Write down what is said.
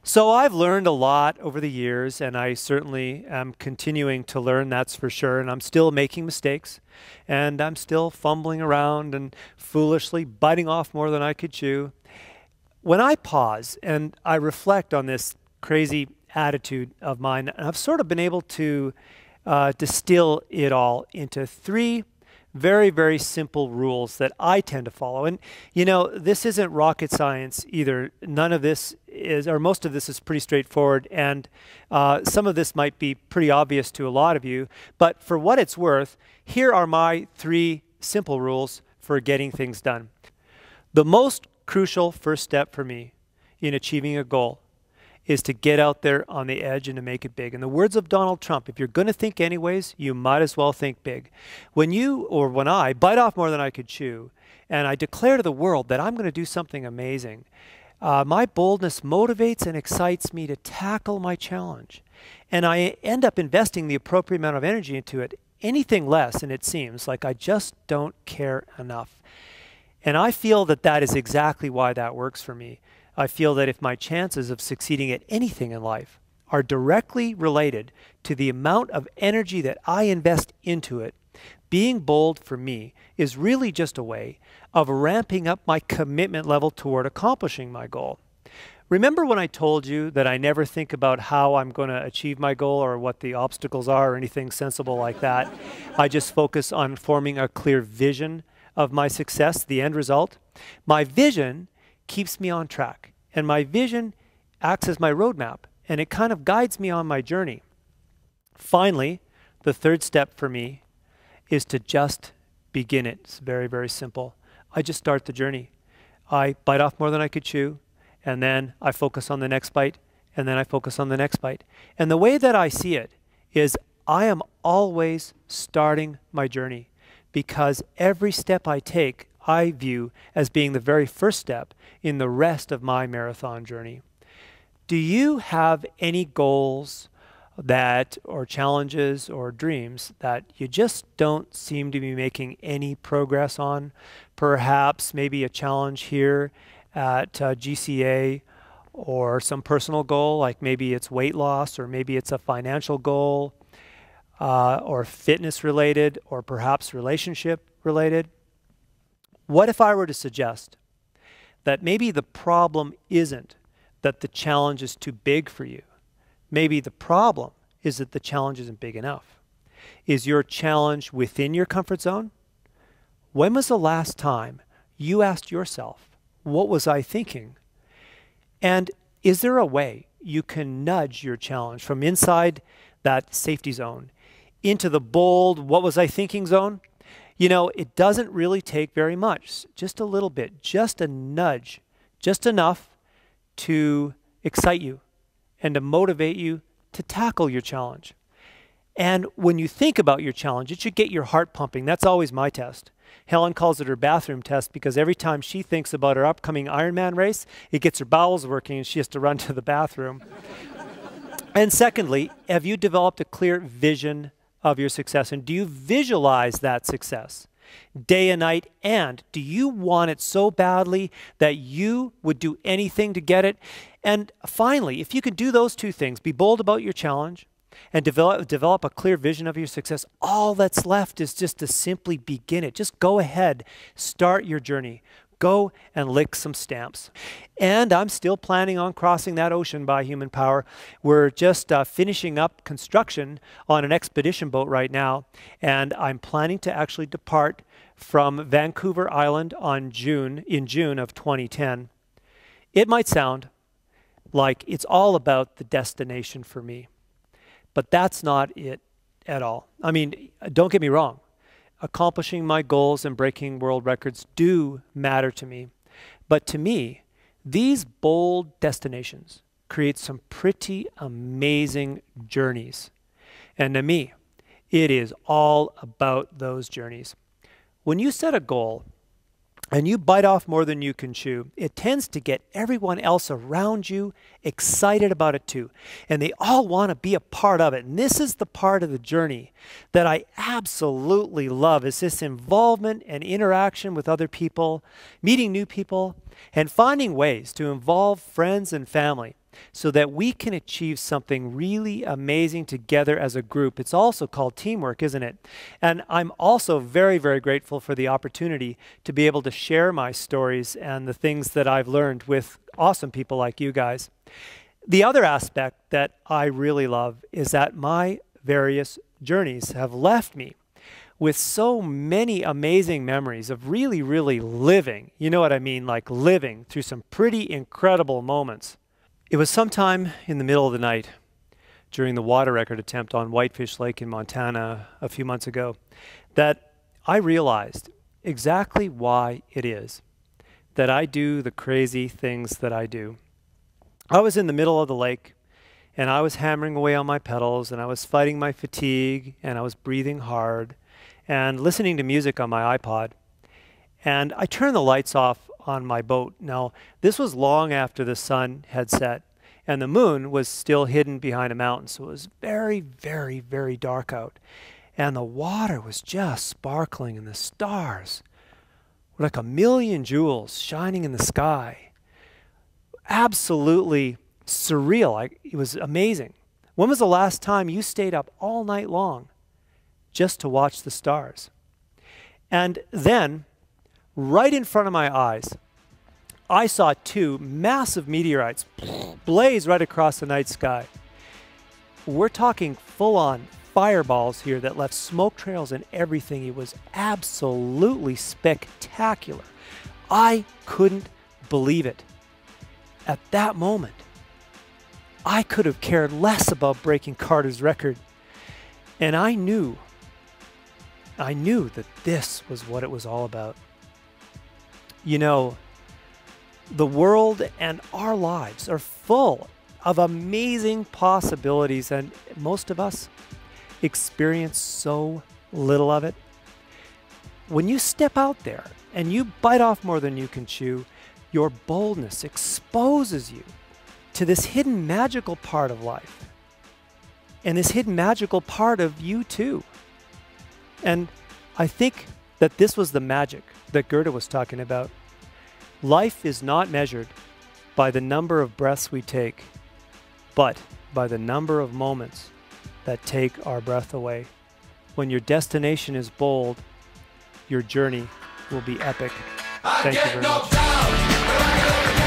So I've learned a lot over the years, and I certainly am continuing to learn, that's for sure. And I'm still making mistakes, and I'm still fumbling around and foolishly biting off more than I could chew. When I pause and I reflect on this crazy attitude of mine, I've sort of been able to distill it all into three very, very simple rules that I tend to follow. And, you know, this isn't rocket science either. None of this is, or most of this is pretty straightforward. And some of this might be pretty obvious to a lot of you. But for what it's worth, here are my three simple rules for getting things done. The most crucial first step for me in achieving a goal is to get out there on the edge and to make it big. In the words of Donald Trump, if you're going to think anyways, you might as well think big. When I bite off more than I could chew, and I declare to the world that I'm going to do something amazing, my boldness motivates and excites me to tackle my challenge. And I end up investing the appropriate amount of energy into it. Anything less, and it seems like I just don't care enough. And I feel that that is exactly why that works for me. I feel that if my chances of succeeding at anything in life are directly related to the amount of energy that I invest into it, being bold for me is really just a way of ramping up my commitment level toward accomplishing my goal. Remember when I told you that I never think about how I'm going to achieve my goal or what the obstacles are or anything sensible like that? I just focus on forming a clear vision of my success, the end result. My vision keeps me on track, and my vision acts as my roadmap, and it kind of guides me on my journey. Finally, the third step for me is to just begin it. It's very, very simple. I just start the journey. I bite off more than I could chew, and then I focus on the next bite, and then I focus on the next bite. And the way that I see it is I am always starting my journey, because every step I take I view as being the very first step in the rest of my marathon journey. Do you have any goals or challenges or dreams that you just don't seem to be making any progress on? Perhaps maybe a challenge here at GCA, or some personal goal, like maybe it's weight loss, or maybe it's a financial goal, or fitness related, or perhaps relationship related. What if I were to suggest that maybe the problem isn't that the challenge is too big for you? Maybe the problem is that the challenge isn't big enough. Is your challenge within your comfort zone? When was the last time you asked yourself, what was I thinking? And is there a way you can nudge your challenge from inside that safety zone into the bold, what was I thinking zone? You know, it doesn't really take very much, just a little bit, just a nudge, just enough to excite you and to motivate you to tackle your challenge. And when you think about your challenge, it should get your heart pumping. That's always my test. Helen calls it her bathroom test, because every time she thinks about her upcoming Ironman race, it gets her bowels working and she has to run to the bathroom. And secondly, have you developed a clear vision of your success? And do you visualize that success day and night? And do you want it so badly that you would do anything to get it? And finally, if you can do those two things, be bold about your challenge and develop a clear vision of your success, all that's left is just to simply begin it. Just go ahead, start your journey. Go and lick some stamps. And I'm still planning on crossing that ocean by human power. We're just finishing up construction on an expedition boat right now, and I'm planning to actually depart from Vancouver Island in June of 2010. It might sound like it's all about the destination for me, but that's not it at all. I mean, don't get me wrong. Accomplishing my goals and breaking world records do matter to me. But to me, these bold destinations create some pretty amazing journeys. And to me, it is all about those journeys. When you set a goal and you bite off more than you can chew, it tends to get everyone else around you excited about it too. And they all want to be a part of it. And this is the part of the journey that I absolutely love, is this involvement and interaction with other people, meeting new people, and finding ways to involve friends and family so that we can achieve something really amazing together as a group. It's also called teamwork, isn't it? And I'm also very, very grateful for the opportunity to be able to share my stories and the things that I've learned with awesome people like you guys. The other aspect that I really love is that my various journeys have left me with so many amazing memories of really, really living, you know what I mean, like living through some pretty incredible moments. It was sometime in the middle of the night during the water record attempt on Whitefish Lake in Montana a few months ago that I realized exactly why it is that I do the crazy things that I do. I was in the middle of the lake and I was hammering away on my pedals and I was fighting my fatigue and I was breathing hard and listening to music on my iPod. And I turned the lights off on my boat. Now, this was long after the sun had set, and the moon was still hidden behind a mountain, so it was very, very, very dark out. And the water was just sparkling, and the stars were like a million jewels shining in the sky. Absolutely surreal. It was amazing. When was the last time you stayed up all night long just to watch the stars? And then, right in front of my eyes, I saw two massive meteorites blaze right across the night sky. We're talking full-on fireballs here that left smoke trails and everything. It was absolutely spectacular. I couldn't believe it. At that moment, I could have cared less about breaking Carter's record. And I knew that this was what it was all about. You know, the world and our lives are full of amazing possibilities, and most of us experience so little of it. When you step out there and you bite off more than you can chew, your boldness exposes you to this hidden magical part of life, and this hidden magical part of you too. And I think that this was the magic that Goethe was talking about. Life is not measured by the number of breaths we take, but by the number of moments that take our breath away. When your destination is bold, your journey will be epic. Thank you very much.